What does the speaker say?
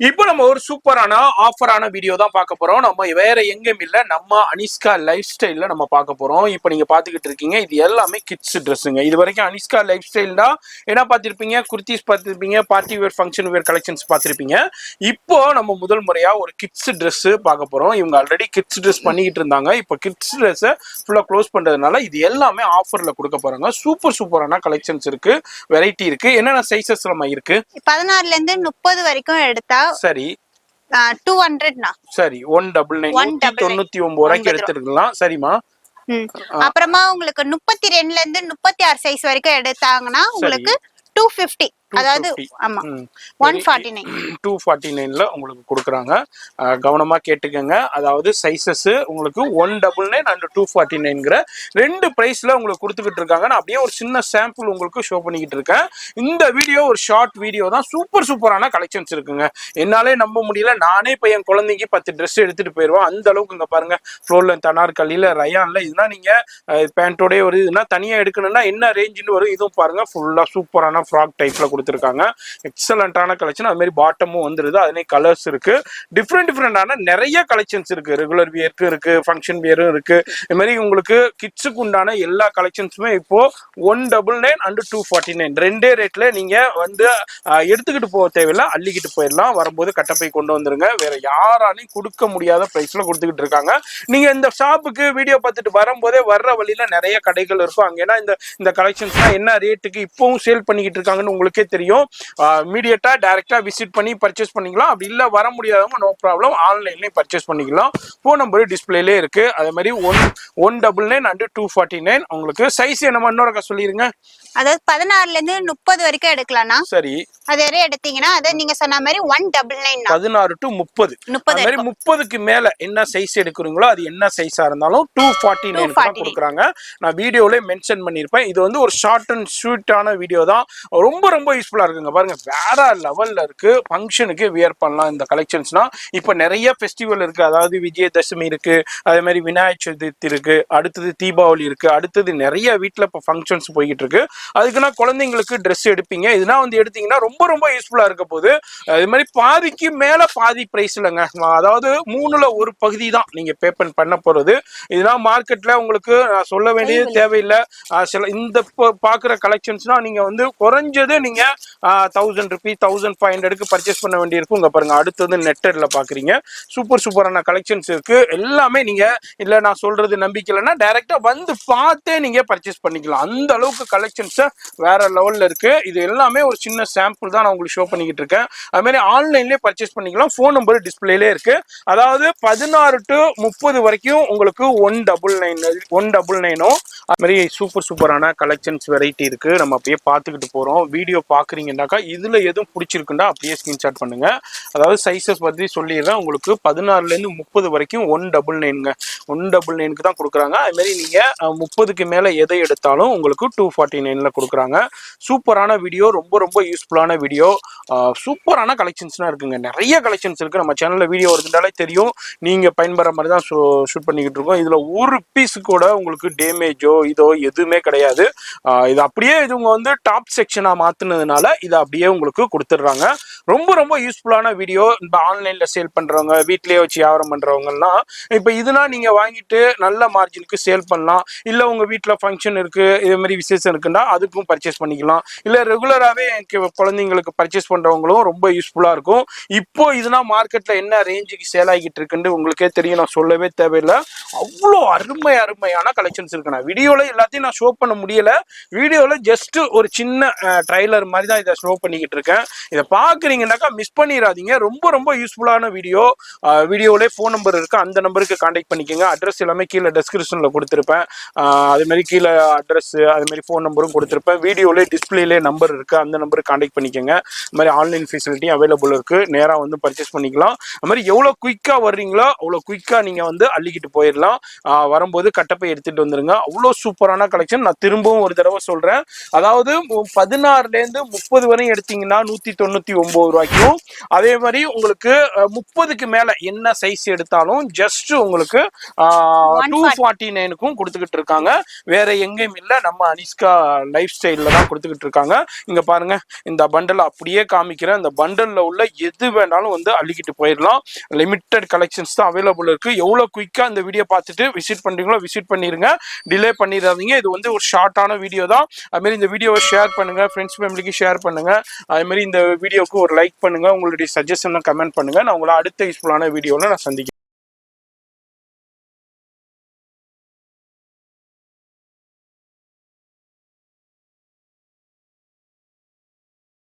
இப்போ நம்ம ஒரு சூப்பரான ஆஃபரான வீடியோ தான் பார்க்க போறோம். நம்ம வேற எங்கேயும் இல்ல, நம்ம அனிஷ்கா லைஃப் ஸ்டைல்ல நம்ம பார்க்க போறோம். இப்போ நீங்க பாத்துக்கிட்டு இருக்கீங்க, இது எல்லாமே கிட்ஸ் ட்ரெஸ்ஸுங்க. இது வரைக்கும் அனிஷ்கா லைஃப் ஸ்டைல் தான் என்ன பார்த்திருப்பீங்க, குர்த்திஸ் பார்த்திருப்பீங்க, பார்ட்டி வேர், ஃபங்க்ஷன் வேர் கலெக்ஷன்ஸ் பார்த்திருப்பீங்க. இப்போ நம்ம முதல் முறையா ஒரு கிட்ஸ் ட்ரெஸ் பார்க்க போறோம். இவங்க ஆல்ரெடி கிட்ஸ் ட்ரெஸ் பண்ணிக்கிட்டு இருந்தாங்க. இப்போ கிட்ஸ் ட்ரெஸ் ஃபுல்லா க்ளோஸ் பண்றதுனால இது எல்லாமே ஆஃபர்ல கொடுக்க போறாங்க. சூப்பரான கலெக்ஷன்ஸ் இருக்கு, வெரைட்டி இருக்கு. என்னென்ன சைசஸ் நம்ம இருக்கு? 16ல இருந்து 30 வரைக்கும் எடுத்தா சரி 200 சரி 199 ரூபாய்க்கு எடுத்துருக்கலாம். சரிமா. அப்புறமா உங்களுக்கு 32ல இருந்து 36 சைஸ் வரைக்கும் எடுத்தாங்கன்னா உங்களுக்கு 250, அதாவது ஆமா 149 249ல உங்களுக்கு கொடுக்குறாங்க. கவனமா கேட்டுக்கங்க. அதாவது சைசஸ் உங்களுக்கு 199 அண்ட் 249ங்கிற ரெண்டு பிரைஸ்ல உங்களுக்கு கொடுத்துக்கிட்டு இருக்காங்க. நான் அப்படியே ஒரு சின்ன சாம்பிள் உங்களுக்கு ஷோ பண்ணிக்கிட்டு இருக்கேன். இந்த வீடியோ ஒரு ஷார்ட் வீடியோ தான். சூப்பரான கலெக்ஷன்ஸ் இருக்குங்க. என்னாலே நம்ப முடியல. நானே இப்போ என் குழந்தைக்கு 10 ட்ரெஸ் எடுத்துட்டு போயிடுவோம். அந்த அளவுக்கு இங்க பாருங்க, ஃப்ளோர்ல தனார்கல்லில ரயான்ல இதுனா நீங்க பேண்டோடய ஒரு இதுனா தனியா எடுக்கணும்னா என்ன ரேஞ்சுன்னு வரும். இதுவும் பாருங்க ஃபுல்லா சூப்பரான ஃப்ராக் டைப்ல கொடுத்துருக்காங்க. எக்ஸலண்டான கலெக்ஷன். அது மாதிரி பாட்டமும் வந்துருது. அதுலேயே கலர்ஸ் இருக்கு. டிஃப்ரெண்டான நிறைய கலெக்ஷன்ஸ் இருக்கு. ரெகுலர் வியருக்கு இருக்கு, ஃபங்க்ஷன் வியரும் இருக்கு. இது மாதிரி உங்களுக்கு கிட்ஸுக்கு உண்டான எல்லா கலெக்ஷன்ஸுமே இப்போ 199 அண்ட் 249 ரெண்டே ரேட்ல நீங்க வந்து எடுத்துக்கிட்டு போக தேவையில்லை, அள்ளிக்கிட்டு போயிடலாம். வரும்போது கட்டப்பை கொண்டு வந்துருங்க. வேற யாராலையும் கொடுக்க முடியாத பிரைஸ்ல கொடுத்துக்கிட்டு இருக்காங்க. நீங்க இந்த ஷாப்புக்கு வீடியோ பார்த்துட்டு வரும்போதே வர்ற வழியில நிறைய கடைகள் இருக்கும். அங்கன்னா இந்த கலெக்ஷன்ஸ்லாம் என்ன ரேட்டுக்கு இப்பவும் சேல் பண்ணிக்கிட்டு இருக்காங்கன்னு உங்களுக்கே தெரியும். இமீடியட்டா டைரக்டா விசிட் பண்ணி பர்ச்சேஸ் பண்ணிக்கலாம். அப்படி இல்ல வர முடியாதவங்க நோ ப்ராப்ளம், ஆன்லைன்லயும் பர்ச்சேஸ் பண்ணிக்கலாம். ஃபோன் நம்பர் டிஸ்பிளேலே இருக்கு. அதே மாதிரி 199 அண்ட் 249 உங்களுக்கு சைஸ் என்னமா இன்னொரு சொல்லிருங்க. அதாவது 16ல இருந்து 30 வரைக்கும் எடுக்கலாம்னா சரி. அதே எடுத்தீங்கன்னா அத நீங்க சொன்ன மாதிரி 199 16 to 30 அதே மாதிரி 30க்கு மேல என்ன சைஸ் எடுக்குறீங்களோ அது என்ன சைஸா இருந்தாலும் 249 தான் கொடுக்குறாங்க. நான் வீடியோல மென்ஷன் பண்ணிருப்பேன். இது வந்து ஒரு ஷார்ட் அண்ட் ஸ்வீட்டான வீடியோ தான். ரொம்ப யூஸ்ஃபுல்லா இருக்குங்க. பாருங்க வேற லெவல்ல இருக்கு. ஃபங்க்ஷனுக்கு வியர் பண்ணலாம் இந்த கலெக்ஷன்ஸ்னா. இப்போ நிறைய ஃபெஸ்டிவல் இருக்கு. அதாவது விஜயதசமி இருக்கு, அதே மாதிரி விநாயகர் சதுர்த்தி இருக்கு, அடுத்தது தீபாவளி இருக்கு, அடுத்தது நிறைய வீட்டுல இப்போ ஃபங்க்ஷன்ஸ் போய்கிட்டு இருக்கு. அதுக்குன்னா குழந்தைங்களுக்கு ட்ரெஸ் எடுப்பீங்க. இதுனா வந்து எடுத்தீங்கன்னா ரொம்ப யூஸ்ஃபுல்லா இருக்க போகுது. அது மாதிரி பாதிக்கு மேல பாதி பிரைஸ் இல்லைங்க. அதாவது 3ல ஒரு பகுதி தான் நீங்க பேமெண்ட் பண்ண போறது. இதெல்லாம் மார்க்கெட்ல உங்களுக்கு சொல்ல வேண்டியது தேவையில்லை. சில இந்த பாக்குற கலெக்ஷன்ஸ்னா நீங்க வந்து குறைஞ்சது நீங்க 1000 ரூபீஸ் 1500க்கு பர்ச்சேஸ் பண்ண வேண்டியிருக்கும். இங்க பாருங்க, அடுத்தது நெட்டட்ல பாக்குறீங்க. சூப்பரான கலெக்ஷன்ஸ் இருக்கு. எல்லாமே நீங்க இல்ல நான் சொல்றது நம்பிக்கை இல்லைன்னா டைரக்டா வந்து பார்த்தே நீங்க பர்ச்சேஸ் பண்ணிக்கலாம். அந்த அளவுக்கு கலெக்ஷன்ஸ் வேற லெவல்ல இருக்கு. இது எல்லாமே ஒரு சின்ன சாம்பிள் தான் நான் உங்களுக்கு ஷோ பண்ணிக்கிட்டு இருக்கேன். அது மாதிரி ஆன்லைன்லயே பர்ச்சேஸ் பண்ணிக்கலாம். ஃபோன் நம்பர் டிஸ்பிளேலே இருக்கு. அதாவது 16 to 30 வரைக்கும் உங்களுக்கு 199 அது மாதிரி சூப்பரான கலெக்ஷன்ஸ் வெரைட்டி இருக்கு. நம்ம அப்படியே பார்த்துக்கிட்டு போறோம். வீடியோ பாக்குறீங்கன்னாக்கா இதுல எதுவும் பிடிச்சிருக்குண்டா அப்படியே ஸ்கிரீன்ஷாட் பண்ணுங்க. அதாவது சைஸஸ் பத்தி சொல்லிடுறேன். உங்களுக்கு 16ல இருந்து 30 வரைக்கும் 199க்கு தான் கொடுக்குறாங்க. அது மாதிரி நீங்க 30க்கு மேல எதை எடுத்தாலும் உங்களுக்கு 249ல கொடுக்குறாங்க. சூப்பரான வீடியோ, ரொம்ப யூஸ்ஃபுல்லான வீடியோ. சூப்பரான கலெக்ஷன்ஸ்லாம் இருக்குங்க. நிறைய கலெக்ஷன்ஸ் இருக்கு. நம்ம சேனல்ல வீடியோ வருதுனாலே தெரியும். நீங்க பயன்படுற மாதிரி தான் ஷூட் பண்ணிக்கிட்டு இருக்கோம். இதுல ஒரு பீஸ் கூட உங்களுக்கு டேமேஜோ இதோ எதுவுமே கிடையாது. இது அப்படியே இதுங்க வந்து டாப் செக்ஷனா மாத்துனதுனால இதை அப்படியே உங்களுக்கு கொடுத்துட்றாங்க. ரொம்ப யூஸ்ஃபுல்லான வீடியோ. இந்த ஆன்லைன்ல சேல் பண்றவங்க, வீட்லயே வச்சு வியாபாரம் பண்றவங்கலாம் இப்ப இதுனா நீங்க வாங்கிட்டு நல்ல மார்ஜினுக்கு சேல் பண்ணலாம். இல்ல உங்க வீட்டுல ஃபங்க்ஷன் இருக்கு, இதே மாதிரி விசேஷம் இருக்குன்னா அதுக்கும் பர்ச்சேஸ் பண்ணிக்கலாம். இல்ல ரெகுலராகவே குழந்தைங்களுக்கு பர்ச்சேஸ் பண்றவங்களும் ரொம்ப யூஸ்ஃபுல்லா இருக்கும். இப்போ இதுனா மார்க்கெட்ல என்ன ரேஞ்சுக்கு சேல் ஆகிட்டு இருக்குன்னு உங்களுக்கே தெரியும். நான் சொல்லவே தேவையில்லை. அவ்வளோ அருமையான கலெக்ஷன்ஸ் இருக்கு. நான் வீடியோல எல்லாத்தையும் நான் ஷோ பண்ண முடியல. வீடியோல ஜஸ்ட் ஒரு சின்ன ட்ரைலர் மாதிரி தான் இதை ஷோ பண்ணிக்கிட்டு இருக்கேன். இதை பாக்குறீங்கன்னாக்கா மிஸ் பண்ணிடாதீங்க. ரொம்ப யூஸ்ஃபுல்லான வீடியோ. வீடியோல ஃபோன் நம்பர் இருக்கு. அந்த நம்பருக்கு கான்டாக்ட் பண்ணிக்கோங்க. அட்ரஸ் எல்லாமே கீழே டெஸ்கிரிப்ஷன்ல கொடுத்துருப்பேன். அது மாதிரி கீழே அட்ரஸ், அது மாதிரி ஃபோன் நம்பரும் கொடுத்துருப்பேன். வீடியோல டிஸ்பிளேலே நம்பர் இருக்கு. அந்த நம்பருக்கு கான்டாக்ட் பண்ணிக்கோங்க. அது மாதிரி ஆன்லைன் ஃபெசிலிட்டி அவைலபிள் இருக்கு. நேராக வந்து பர்ச்சேஸ் பண்ணிக்கலாம். அது மாதிரி எவ்வளோ குயிக்காக வர்றீங்களோ அவ்வளோ குயிக்காக நீங்கள் வந்து அள்ளிக்கிட்டு போயிடலாம். வரும்போது கட்டப்பை எடுத்துட்டு வந்துருங்க. அவ்வளோ சூப்பரான கலெக்ஷன். நான் திரும்பவும் ஒரு தடவை சொல்றேன். அதாவது 16ல இருந்து 30 வரையும் எடுத்தீங்கன்னா 199 ரூபாய்க்கும், அதே மாதிரி உங்களுக்கு 30க்கு மேல என்ன சைஸ் எடுத்தாலும் ஜஸ்ட் உங்களுக்கு 249க்கும் கொடுத்துக்கிட்டு இருக்காங்க. வேற எங்கேயும் இல்ல, நம்ம அனிஷ்கா லைஃப் ஸ்டைல்ல தான் கொடுத்துக்கிட்டு இருக்காங்க. இங்க பாருங்க, இந்த பண்டல் அப்படியே காமிக்கிறேன். இந்த பண்டல்ல உள்ள எது வேணாலும் வந்து அள்ளிக்கிட்டு போயிடலாம். லிமிட்டட் கலெக்ஷன்ஸ் தான் அவைலபிள் இருக்கு. எவ்வளவு குயிக்கா இந்த வீடியோ பார்த்துட்டு விசிட் பண்றீங்களோ விசிட் பண்ணிருங்க, டிலே பண்ணிடாதீங்க. இது வந்து ஒரு ஷார்ட்டான வீடியோ தான். அது மாதிரி இந்த வீடியோவை ஷேர் பண்ணுங்க, ஃப்ரெண்ட்ஸ் ஃபேமிலிக்கு ஷேர் பண்ணுங்க. அதே மாதிரி இந்த வீடியோக்கு ஒரு லைக் பண்ணுங்க, உங்களுடைய சஜஷன் கமெண்ட் பண்ணுங்க. நான் உங்களை அடுத்த யூஸ்ஃபுல்லான வீடியோல நான் சந்திக்கிறேன்.